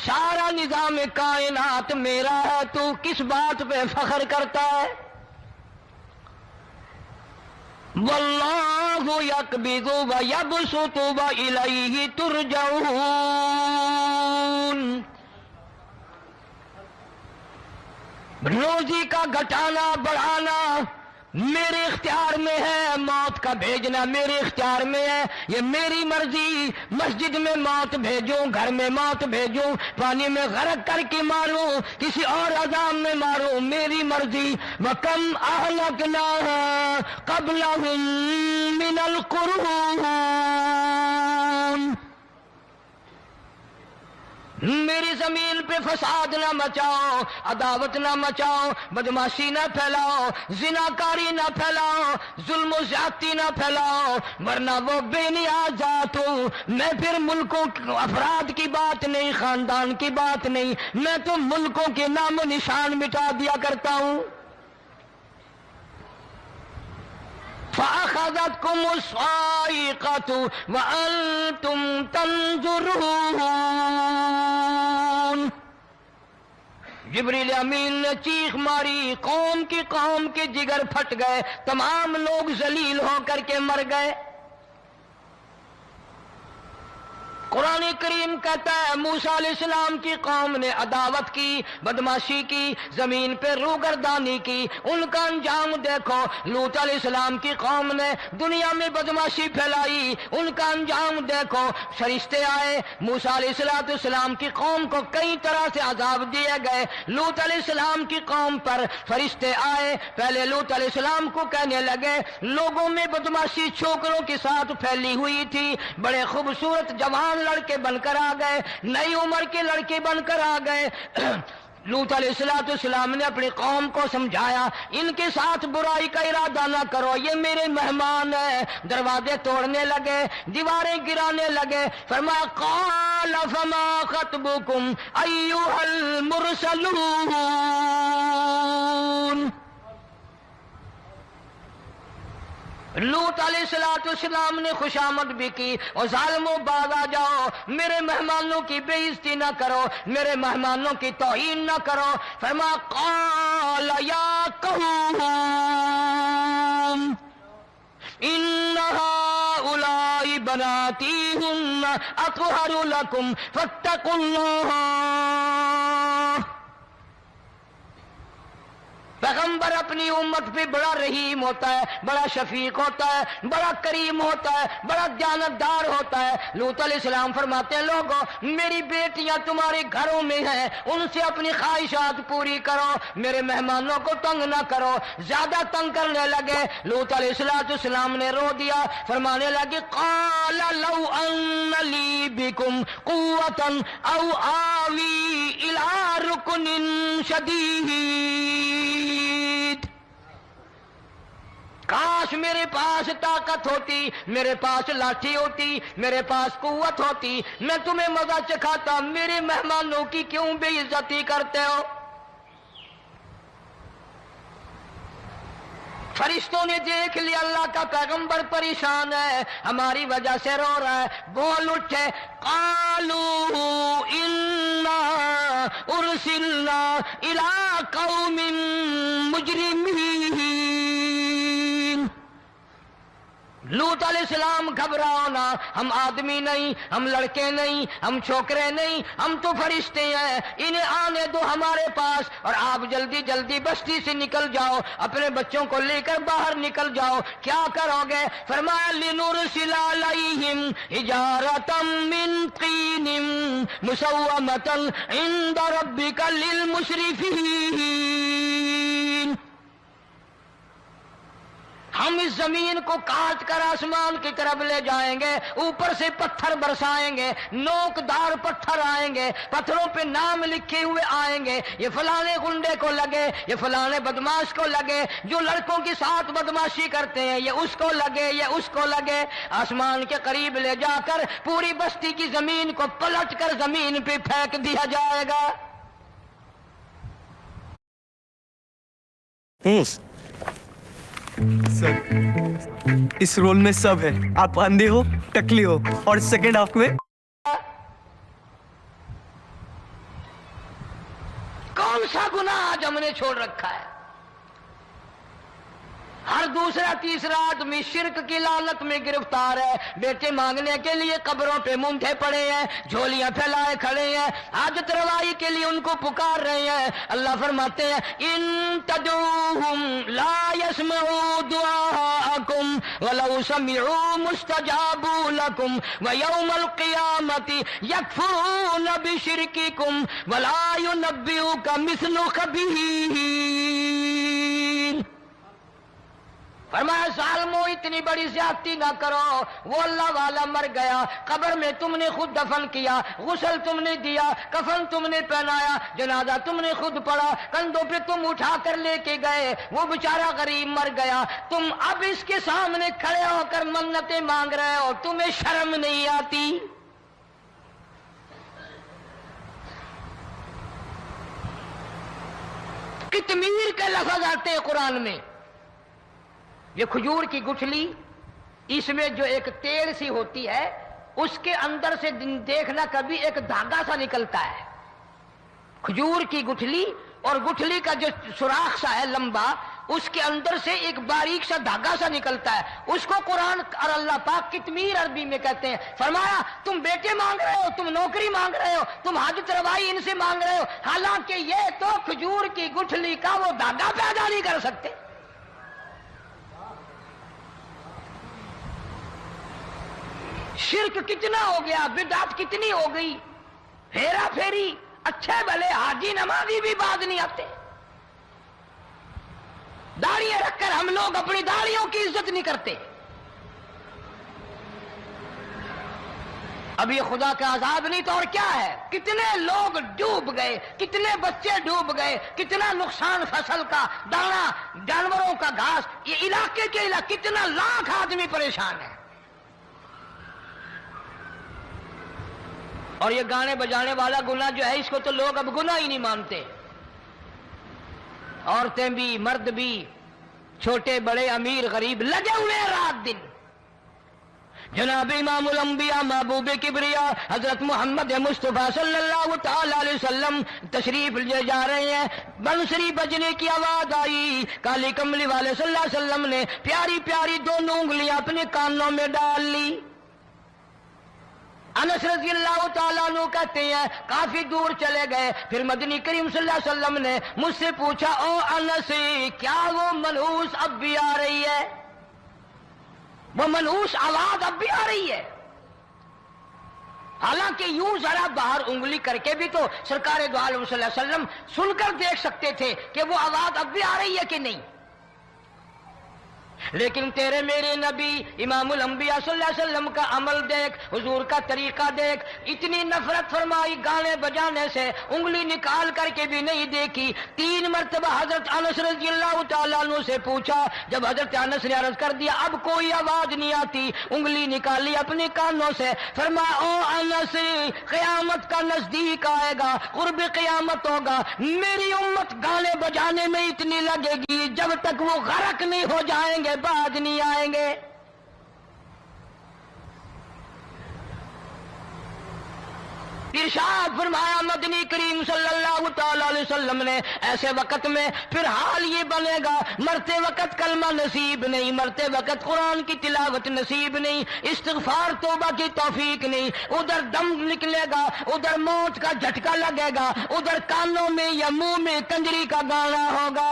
سارا نظام کائنات میرا ہے، تو کس بات پہ فخر کرتا ہے؟ واللہ یقبض ویبسط والیہ ترجعون۔ روزی کا گھٹانا بڑھانا میرے اختیار میں ہے، موت کا بھیجنا میرے اختیار میں ہے، یہ میری مرضی۔ مسجد میں موت بھیجوں، گھر میں موت بھیجوں، پانی میں غرق کر کے ماروں، کسی اور عذاب میں ماروں، میری مرضی۔ وَكَمْ أَهْلَكْنَا قَبْلَهُم مِّنَ الْقُرُونِ، میری زمین پہ فساد نہ مچاؤ، عداوت نہ مچاؤ، بدماشی نہ پھیلاؤ، زناکاری نہ پھیلاؤ، ظلم و زیادتی نہ پھیلاؤ، ورنہ وہ بے نیاز ذات ہوں۔ میں پھر ملکوں افراد کی بات نہیں، خاندان کی بات نہیں، میں تو ملکوں کے نام و نشان مٹا دیا کرتا ہوں۔ فَأَخَذَتْكُمُ الصَّاعِقَةُ وَأَنْتُمْ تَنظُرُونَ۔ جبریل امین نے چیخ ماری، قوم کے جگر پھٹ گئے، تمام لوگ ذلیل ہو کر کے مر گئے۔ قرآن کریم کہتا ہے موسیٰ علیہ السلام کی قوم نے عداوت کی، بدماشی کی، زمین پہ روگردانی کی، ان کا انجام دیکھو۔ لوط علیہ السلام کی قوم نے دنیا میں بدماشی پھیلائی، ان کا انجام دیکھو۔ فرشتے آئے، موسیٰ علیہ السلام کی قوم کو کئی طرح سے عذاب دیے گئے۔ لوط علیہ السلام کی قوم پر فرشتے آئے، پہلے لوط علیہ السلام کو کہنے لگے، لوگوں میں بدماشی چھوکروں کے ساتھ پھیلی ہوئی تھی، بڑے خوبصورت جوان لڑکے بن کر آ گئے، نئی عمر کے لڑکے بن کر آ گئے۔ لوط علیہ السلام نے اپنی قوم کو سمجھایا، ان کے ساتھ برائی کا ارادہ نہ کرو، یہ میرے مہمان ہیں۔ دروازے توڑنے لگے، دیواریں گرانے لگے۔ فرمایا قال فما خطبکم ایھا المرسلون۔ لوط علیہ السلام نے خوشامد بھی کی، اور ظالموں باز آ جاؤ، میرے مہمانوں کی بے عزتی نہ کرو، میرے مہمانوں کی توہین نہ کرو۔ فرمایا قال یا قوم ان ہؤلاء بناتی ہن اطہر لکم فاتقوا اللہ۔ پیغمبر اپنی امت پہ بڑا رحیم ہوتا ہے، بڑا شفیق ہوتا ہے، بڑا کریم ہوتا ہے، بڑا دیانتدار ہوتا ہے۔ لوط علیہ السلام فرماتے ہیں لوگوں، میری بیٹیاں تمہارے گھروں میں ہیں، ان سے اپنی خواہشات پوری کرو، میرے مہمانوں کو تنگ نہ کرو۔ زیادہ تنگ کرنے لگے، لوط علیہ السلام نے رو دیا، فرمانے لگے قال لو ان لی بکم قوۃ او آوی الی رکن شدید۔ کاش میرے پاس طاقت ہوتی، میرے پاس لاٹھی ہوتی، میرے پاس قوت ہوتی، میں تمہیں مزہ چکھاتا۔ میرے مہمانوں کی کیوں بے عزتی کرتے ہو؟ فرشتوں نے دیکھ لیا اللہ کا پیغمبر پریشان ہے، ہماری وجہ سے رو رہا ہے، بول اٹھے قالوا انا ارسلنا الی قوم مجرمین۔ لوط علیہ السلام گھبراؤ نہ، ہم آدمی نہیں، ہم لڑکے نہیں، ہم چھوکرے نہیں، ہم تو فرشتے ہیں، انہیں آنے دو ہمارے پاس، اور آپ جلدی جلدی بستی سے نکل جاؤ، اپنے بچوں کو لے کر باہر نکل جاؤ۔ کیا کرو گے؟ فرمایا لنرسل علیہم حجارۃ من طین مسومۃ عند ربک للمسرفین۔ ہم اس زمین کو کاٹ کر آسمان کی طرف لے جائیں گے، اوپر سے پتھر برسائیں گے، نوکدار پتھر آئیں گے، پتھروں پہ نام لکھے ہوئے آئیں گے، یہ فلانے گنڈے کو لگے، یہ فلانے بدماش کو لگے، جو لڑکوں کے ساتھ بدماشی کرتے ہیں یہ اس کو لگے، یہ اس کو لگے۔ آسمان کے قریب لے جا کر پوری بستی کی زمین کو پلٹ کر زمین پہ پھینک دیا جائے گا۔ سر اس رول میں سب ہے، آپ اندھے ہو، ٹکلی ہو، اور سیکنڈ ہاف میں کون سا گناہ آج ہم نے چھوڑ رکھا ہے؟ ہر دوسرا تیسرا آدمی شرک کی لعنت میں گرفتار ہے، بیٹے مانگنے کے لیے قبروں پہ مونٹھے پڑے ہیں، جھولیاں پھیلائے کھڑے ہیں، حاجت روائی کے لیے ان کو پکار رہے ہیں۔ اللہ فرماتے ہیں ان تدعوہم لا يسمعوا دعاءکم ولو سمعوا مستجابوا لکم ویوم القیامت یکفرون بشرککم ولا ینبئک مثل خبیر۔ فرمایا ظالمو اتنی بڑی زیادتی نہ کرو، وہ اللہ والا مر گیا، قبر میں تم نے خود دفن کیا، غسل تم نے دیا، کفن تم نے پہنایا، جنازہ تم نے خود پڑھا، کندھوں پہ تم اٹھا کر لے کے گئے، وہ بیچارہ غریب مر گیا، تم اب اس کے سامنے کھڑے ہو کر منتیں مانگ رہے ہو، تمہیں شرم نہیں آتی؟ قطمیر کے لفظ آتے ہیں قرآن میں۔ یہ کھجور کی گٹھلی، اس میں جو ایک تیل سی ہوتی ہے، اس کے اندر سے دیکھنا کبھی ایک دھاگا سا نکلتا ہے۔ کھجور کی گٹھلی، اور گٹھلی کا جو سوراخ سا ہے لمبا، اس کے اندر سے ایک باریک سا دھاگا سا نکلتا ہے، اس کو قرآن اور اللہ پاک قطمیر عربی میں کہتے ہیں۔ فرمایا تم بیٹے مانگ رہے ہو، تم نوکری مانگ رہے ہو، تم حاجت روائی ان سے مانگ رہے ہو، حالانکہ یہ تو کھجور کی گٹھلی کا وہ دھاگا پیدا نہیں کر سکتے۔ شرک کتنا ہو گیا، بدعت کتنی ہو گئی، ہیرا پھیری، اچھے بھلے حاجی نمازی بھی بعد نہیں آتے۔ داڑیاں رکھ کر ہم لوگ اپنی داڑیوں کی عزت نہیں کرتے۔ اب یہ خدا کا عذاب نہیں تو اور کیا ہے؟ کتنے لوگ ڈوب گئے، کتنے بچے ڈوب گئے، کتنا نقصان فصل کا، دانا، جانوروں کا گھاس، یہ علاقے کے علاقے کتنا لاکھ آدمی پریشان ہے۔ اور یہ گانے بجانے والا گناہ جو ہے، اس کو تو لوگ اب گناہ ہی نہیں مانتے۔ عورتیں بھی، مرد بھی، چھوٹے بڑے، امیر غریب، لگے ہوئے ہیں رات دن۔ جناب امام الانبیاء محبوب کبریا حضرت محمد مصطفیٰ صلی اللہ تعالی علیہ وسلم تشریف لے جا رہے ہیں، بنسری بجنے کی آواز آئی، کالی کملی والے صلی اللہ علیہ وسلم نے پیاری پیاری دونوں انگلیاں اپنے کانوں میں ڈال لی۔ انس رضی اللہ تعالیٰ عنہ کہتے ہیں کافی دور چلے گئے، پھر مدنی کریم صلی اللہ علیہ وسلم نے مجھ سے پوچھا او انس، کیا وہ منحوس اب بھی آ رہی ہے؟ وہ منحوس آواز اب بھی آ رہی ہے؟ حالانکہ یوں ذرا باہر انگلی کر کے بھی تو سرکار دو عالم صلی اللہ علیہ وسلم سن کر دیکھ سکتے تھے کہ وہ آواز اب بھی آ رہی ہے کہ نہیں۔ لیکن تیرے میرے نبی امام الانبیاء صلی اللہ علیہ وسلم کا عمل دیکھ، حضور کا طریقہ دیکھ، اتنی نفرت فرمائی گانے بجانے سے، انگلی نکال کر کے بھی نہیں دیکھی۔ 3 مرتبہ حضرت انس رضی اللہ تعالیٰ عنہ سے پوچھا، جب حضرت انس نے عرض کر دیا اب کوئی آواز نہیں آتی، انگلی نکالی اپنے کانوں سے، فرمایا او انس، قیامت کا نزدیک آئے گا، قرب قیامت ہوگا، میری امت گانے بجانے میں اتنی لگے گی جب تک وہ غرق نہیں ہو جائیں گے بعد نہیں آئیں گے۔ ارشاد فرمایا مدنی کریم صلی اللہ تعالی علیہ وسلم نے ایسے وقت میں پھر حال یہ بنے گا، مرتے وقت کلمہ نصیب نہیں، مرتے وقت قرآن کی تلاوت نصیب نہیں، استغفار توبہ کی توفیق نہیں، ادھر دم نکلے گا، ادھر موت کا جھٹکا لگے گا، ادھر کانوں میں یا منہ میں کنجری کا گانا ہوگا۔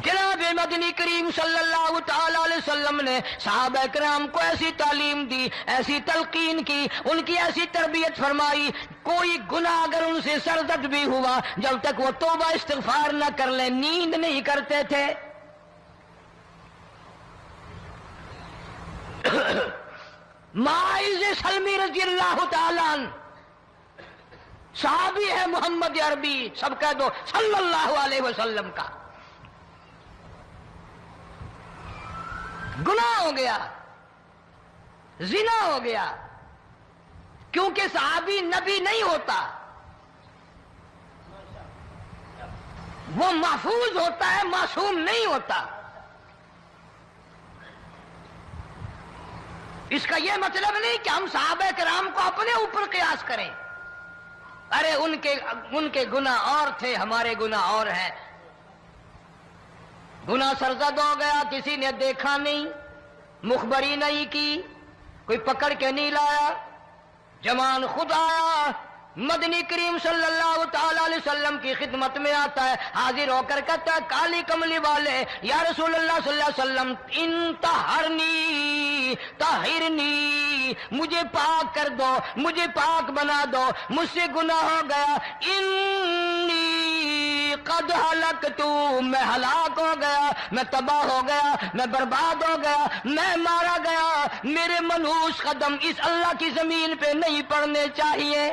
جناب مدنی کریم صلی اللہ تعالی علیہ وسلم نے صحابہ کرام کو ایسی تعلیم دی، ایسی تلقین کی، ان کی ایسی تربیت فرمائی، کوئی گناہ اگر ان سے سرزد بھی ہوا، جب تک وہ توبہ استغفار نہ کر لیں نیند نہیں کرتے تھے۔ ماعز سلمی رضی اللہ تعالیٰ عنہ صحابی ہے محمد عربی، سب کہہ دو صلی اللہ علیہ وسلم کا، گناہ ہو گیا، زنا ہو گیا، کیونکہ صحابی نبی نہیں ہوتا، وہ محفوظ ہوتا ہے، معصوم نہیں ہوتا۔ اس کا یہ مطلب نہیں کہ ہم صحابہ کرام کو اپنے اوپر قیاس کریں. ارے ان کے گناہ اور تھے، ہمارے گناہ اور ہیں. گناہ سرزد ہو گیا، کسی نے دیکھا نہیں، مخبری نہیں کی، کوئی پکڑ کے نہیں لایا، جوان خود آیا، مدنی کریم صلی اللہ تعالی علیہ وسلم کی خدمت میں آتا ہے، حاضر ہو کر کہتا ہے کالی کملی والے یا رسول اللہ صلی اللہ علیہ وسلم انطہرنی طہرنی، مجھے پاک کر دو، مجھے پاک بنا دو، مجھ سے گناہ ہو گیا، انی قد ہلکت، میں ہلاک ہو گیا، میں تباہ ہو گیا، میں برباد ہو گیا، میں مارا گیا، میرے منحوس قدم اس اللہ کی زمین پہ نہیں پڑنے چاہیے.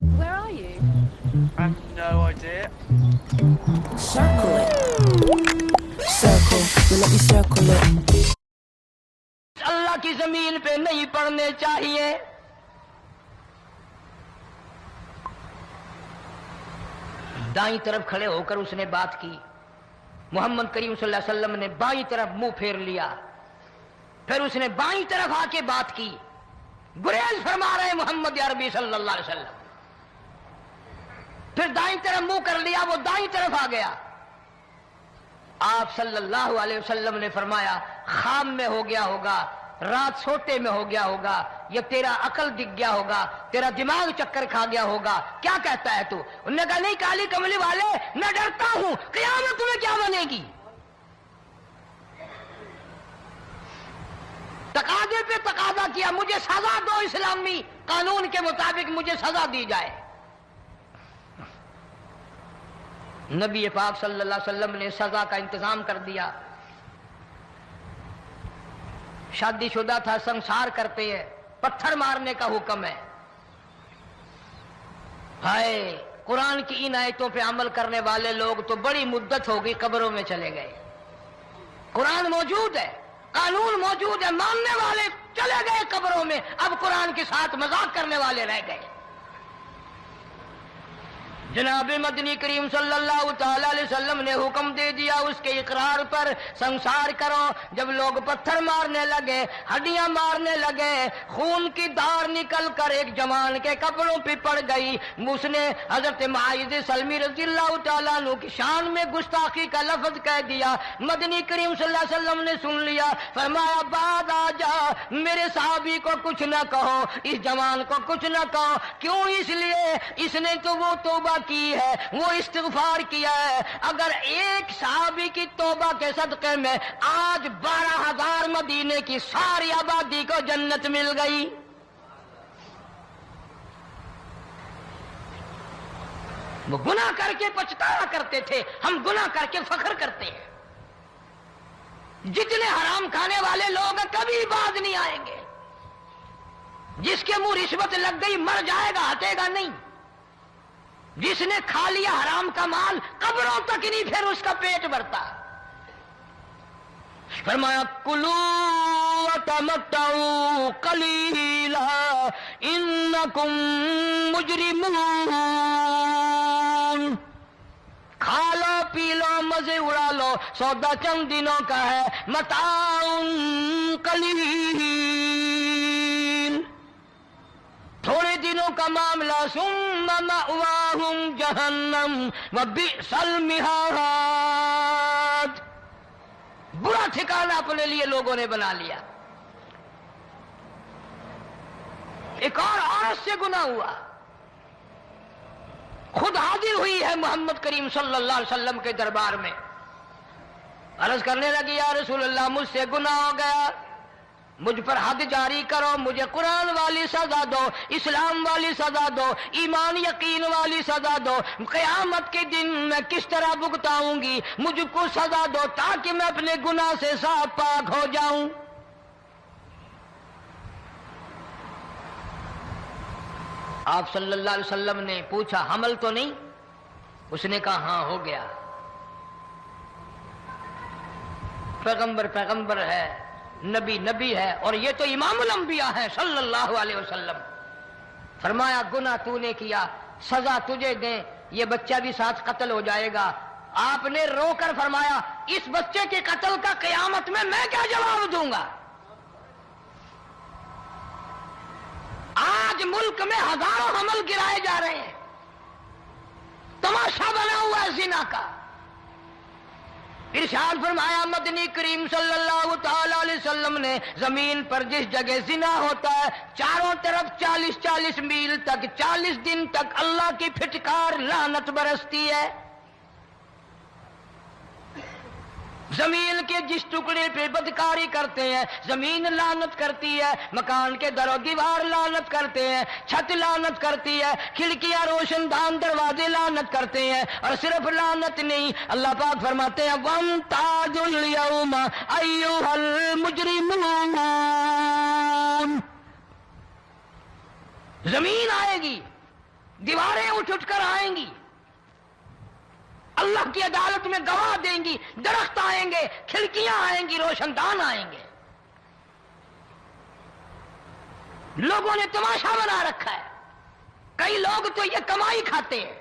Where are you? I have no idea. Circle it. Circle. You let me circle it. اللہ کی زمین پہ نہیں پڑنے چاہیے. دائیں طرف کھڑے ہو کر اس نے بات کی. محمد کریم صلی اللہ علیہ وسلم نے بائیں طرف منہ پھیر لیا، پھر اس نے بائیں طرف آ کے بات کی. گریز فرما رہے محمد عربی صلی اللہ علیہ وسلم. پھر دائیں طرف منہ کر لیا، وہ دائیں طرف آ گیا. آپ صلی اللہ علیہ وسلم نے فرمایا خواب میں ہو گیا ہوگا، رات سوتے میں ہو گیا ہوگا، یا تیرا عقل دکھ گیا ہوگا، تیرا دماغ چکر کھا گیا ہوگا، کیا کہتا ہے تو؟ انہوں نے کہا نہیں کالی کملی والے، میں ڈرتا ہوں قیامت تمہیں کیا بنے گی. تقاضے پہ تقاضا کیا، مجھے سزا دو، اسلامی قانون کے مطابق مجھے سزا دی جائے. نبی پاک صلی اللہ علیہ وسلم نے سزا کا انتظام کر دیا. شادی شدہ تھا، سنسار کرتے ہیں، پتھر مارنے کا حکم ہے. ہائے قرآن کی ان آیتوں پہ عمل کرنے والے لوگ تو بڑی مدت ہوگی قبروں میں چلے گئے. قرآن موجود ہے، قانون موجود ہے، ماننے والے چلے گئے قبروں میں، اب قرآن کے ساتھ مذاق کرنے والے رہ گئے. جناب مدنی کریم صلی اللہ تعالی علیہ وسلم نے حکم دے دیا اس کے اقرار پر سنسار کرو. جب لوگ پتھر مارنے لگے، ہڈیاں مارنے لگے، خون کی دھار نکل کر ایک جوان کے کپڑوں پہ پڑ گئی. اس نے حضرت معاذ سلمی رضی اللہ تعالیٰ عنہ کی شان میں گستاخی کا لفظ کہہ دیا. مدنی کریم صلی اللہ علیہ وسلم نے سن لیا، فرمایا بعد آ جا، میرے صحابی کو کچھ نہ کہو، اس جوان کو کچھ نہ کہو. کیوں؟ اس لیے اس نے تو وہ توبہ کی ہے، وہ استغفار کیا ہے. اگر ایک صحابی کی توبہ کے صدقے میں آج 12,000 مدینے کی ساری آبادی کو جنت مل گئی. وہ گناہ کر کے پچھتایا کرتے تھے، ہم گناہ کر کے فخر کرتے ہیں. جتنے حرام کھانے والے لوگ کبھی باز نہیں آئیں گے. جس کے منہ رشوت لگ گئی مر جائے گا، ہٹے گا نہیں. جس نے کھا لیا حرام کا مال قبروں تک نہیں پھر اس کا پیٹ بھرتا. فرمایا کلو وتمتعوا قلیلا انکم مجرمون، کھا لو پی لو مزے اڑا لو، سودا چند دنوں کا ہے، متاع قلیل، تھوڑے دنوں کا معاملہ. ثم مأواہم جہنم وبئس المہاد، برا ٹھکانہ اپنے لیے لوگوں نے بنا لیا. ایک اور عورت سے گناہ ہوا، خود حاضر ہوئی ہے محمد کریم صلی اللہ علیہ وسلم کے دربار میں، عرض کرنے لگی یا رسول اللہ مجھ سے گناہ ہو گیا، مجھ پر حد جاری کرو، مجھے قرآن والی سزا دو، اسلام والی سزا دو، ایمان یقین والی سزا دو. قیامت کے دن میں کس طرح بھگتاؤں گی، مجھ کو سزا دو تاکہ میں اپنے گناہ سے صاف پاک ہو جاؤں. آپ صلی اللہ علیہ وسلم نے پوچھا حمل تو نہیں؟ اس نے کہا ہاں ہو گیا. پیغمبر ہے، نبی ہے، اور یہ تو امام الانبیاء ہے صلی اللہ علیہ وسلم. فرمایا گناہ تو نے کیا، سزا تجھے دیں، یہ بچہ بھی ساتھ قتل ہو جائے گا، آپ نے رو کر فرمایا اس بچے کے قتل کا قیامت میں کیا جواب دوں گا؟ آج ملک میں ہزاروں حمل گرائے جا رہے ہیں، تماشا بنا ہوا ہے زنا کا۔ ارشاد فرمایا مدنی کریم صلی اللہ تعالی علیہ وسلم نے زمین پر جس جگہ زنا ہوتا ہے چاروں طرف 40 میل تک 40 دن تک اللہ کی پھٹکار لعنت برستی ہے۔ زمین کے جس ٹکڑے پہ بدکاری کرتے ہیں زمین لعنت کرتی ہے، مکان کے در و دیوار لعنت کرتے ہیں، چھت لعنت کرتی ہے، کھڑکیاں روشن دان دروازے لعنت کرتے ہیں، اور صرف لعنت نہیں، اللہ پاک فرماتے ہیں وَامْتَازُوا الْيَوْمَ أَيُّهَا الْمُجْرِمُونَ۔ زمین آئے گی، دیواریں اٹھ کر آئیں گی، اللہ کی عدالت میں گواہ دیں گی، درخت آئیں گے، کھڑکیاں آئیں گی، روشن دان آئیں گے۔ لوگوں نے تماشا بنا رکھا ہے، کئی لوگ تو یہ کمائی کھاتے ہیں۔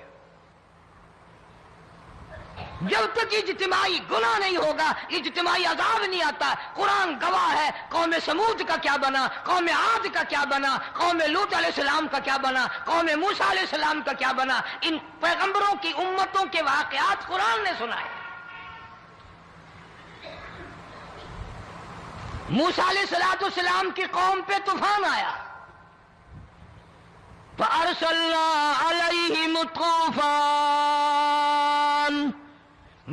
جب تک اجتماعی گناہ نہیں ہوگا اجتماعی عذاب نہیں آتا۔ قرآن گواہ ہے، قوم سمود کا کیا بنا، قوم عاد کا کیا بنا، قوم لوط علیہ السلام کا کیا بنا، قوم موسیٰ علیہ السلام کا کیا بنا۔ ان پیغمبروں کی امتوں کے واقعات قرآن نے سنائے۔ موسیٰ علیہ السلام کی قوم پہ طوفان آیا، فَأَرْسَلْنَا عَلَيْهِمُ الطُّوفَانَ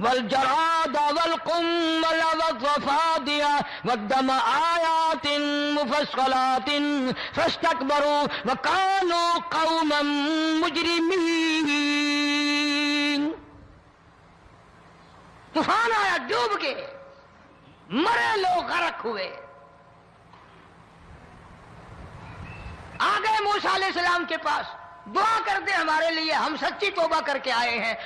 والجراد والقمل والضفادع والدم آيات مفصلات فاستكبروا وكانوا قوما مجرمين۔ طوفان آیا، ڈوب گئے، مرے لوگ، غرق ہوئے۔ آ گئے موسیٰ علیہ السلام کے پاس، دعا کر دے ہمارے لیے، ہم سچی توبہ کر کے آئے ہیں۔